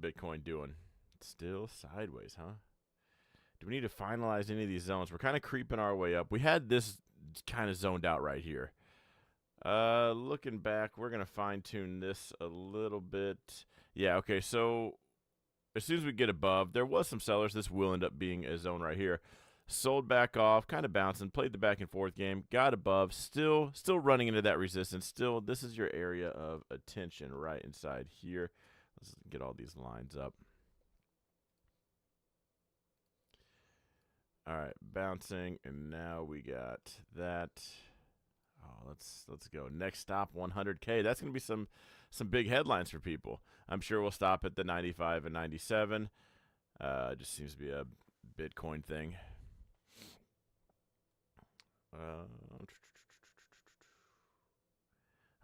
Bitcoin doing? Still sideways, huh? Do we need to finalize any of these zones? We're kind of creeping our way up. We had this kind of zoned out right here. Looking back, we're going to fine-tune this a little bit. Yeah, okay, so as soon as we get above, there was some sellers. This will end up being a zone right here. Sold back off, kind of bouncing, played the back and forth game, got above, still running into that resistance. Still, this is your area of attention right inside here. Let's get all these lines up. All right, bouncing, and now we got that. Oh, let's go. Next stop, 100K. That's going to be some big headlines for people. I'm sure we'll stop at the 95 and 97. Just seems to be a Bitcoin thing.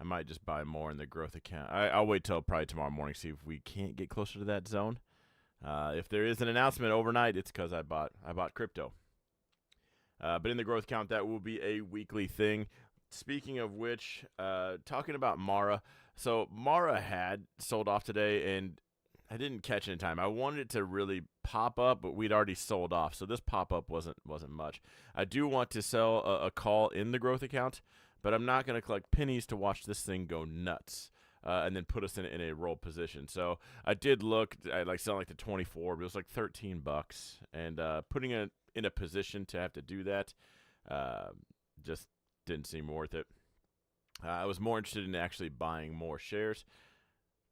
I might just buy more in the growth account. I'll wait till probably tomorrow morning, see if we can't get closer to that zone. If there is an announcement overnight, it's because I bought crypto. But in the growth account, that will be a weekly thing. Speaking of which, talking about Mara. So Mara had sold off today, and I didn't catch it in time. I wanted it to really pop up, but we'd already sold off, so this pop-up wasn't much. I do want to sell a call in the growth account, but I'm not going to collect pennies to watch this thing go nuts. And then put us in a roll position. So I did look, I like selling like the 24, but it was like $13, and putting it in a position to have to do that just didn't seem worth it. I was more interested in actually buying more shares.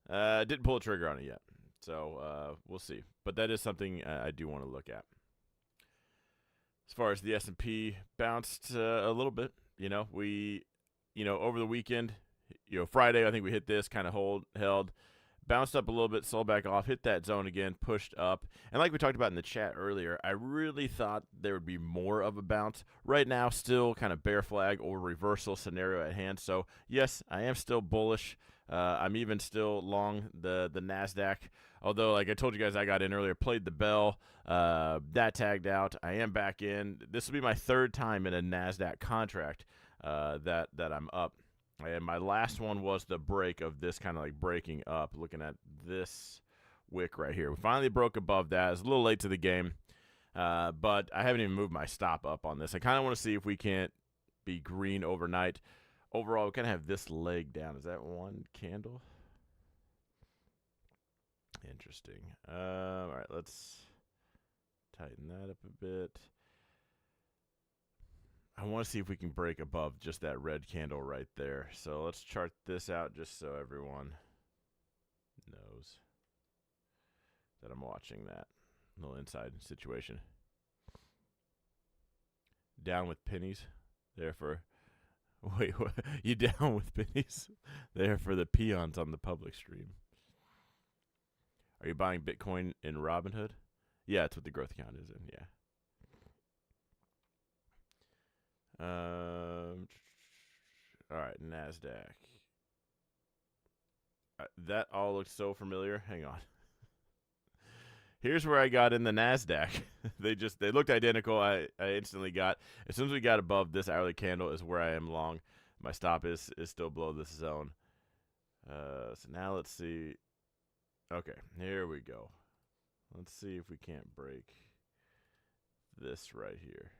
Didn't pull the trigger on it yet, so we'll see. But that is something I do want to look at. As far as the S&P bounced a little bit, over the weekend. Friday, I think we hit this, kind of held, bounced up a little bit, sold back off, hit that zone again, pushed up. And like we talked about in the chat earlier, I really thought there would be more of a bounce. Right now, still kind of bear flag or reversal scenario at hand. So, yes, I am still bullish. I'm even still long the NASDAQ. Although, like I told you guys, I got in earlier, played the bell. That tagged out. I am back in. This will be my third time in a NASDAQ contract that I'm up. And my last one was the break of this kind of like breaking up, looking at this wick right here. We finally broke above that. It's a little late to the game, but I haven't even moved my stop up on this. I kind of want to see if we can't be green overnight. Overall, we kind of have this leg down. Is that one candle? Interesting. All right, let's tighten that up a bit. I want to see if we can break above just that red candle right there. So let's chart this out just so everyone knows that I'm watching that little inside situation. Down with pennies. There for... Wait, what? You down with pennies? There for the peons on the public stream. Are you buying Bitcoin in Robinhood? Yeah, that's what the growth account is in, yeah. All right, NASDAQ. That all looks so familiar. Hang on. Here's where I got in the NASDAQ. They looked identical. I instantly got, as soon as we got above this hourly candle is where I am long. My stop is still below this zone. So now let's see. Okay, here we go. Let's see if we can't break this right here.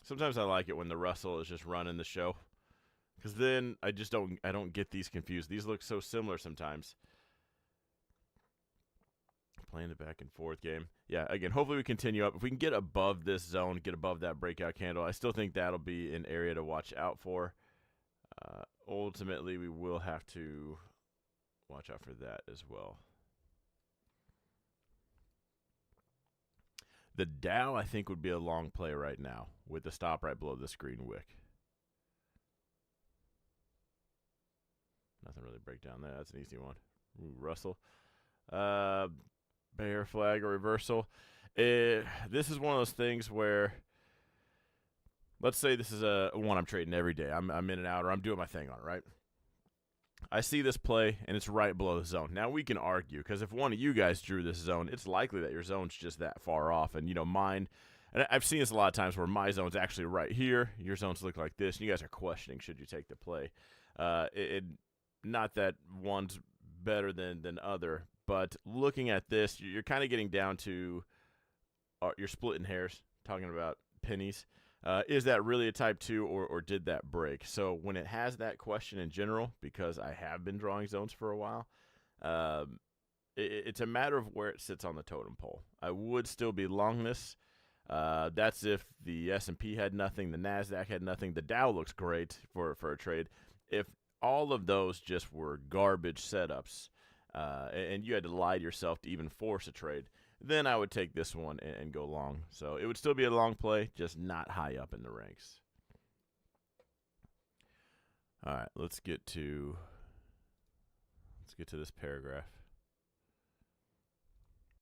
Sometimes I like it when the Russell is just running the show, because then I don't get these confused. These look so similar sometimes. Playing the back and forth game. Yeah, again, hopefully we continue up. If we can get above this zone, get above that breakout candle, I still think that'll be an area to watch out for. Ultimately, we will have to watch out for that as well. The Dow, I think, would be a long play right now with the stop right below this green wick. Nothing really break down there. That's an easy one. Ooh, Russell. Bear flag or reversal. This is one of those things where, let's say this is a one I'm trading every day. I'm in and out, or I'm doing my thing on it, right? I see this play, and it's right below the zone. Now, we can argue, because if one of you guys drew this zone, it's likely that your zone's just that far off. And, mine, and I've seen this a lot of times where my zone's actually right here. Your zones look like this, and you guys are questioning, should you take the play? Not that one's better than other. But looking at this, you're kind of getting down to you're splitting hairs, talking about pennies. Is that really a type 2 or did that break? So when it has that question in general, because I have been drawing zones for a while, it's a matter of where it sits on the totem pole. I would still be long this. That's if the S&P had nothing, the NASDAQ had nothing. The Dow looks great for a trade. If all of those just were garbage setups and you had to lie to yourself to even force a trade, then I would take this one and go long. So it would still be a long play, just not high up in the ranks. All right, let's get to this paragraph.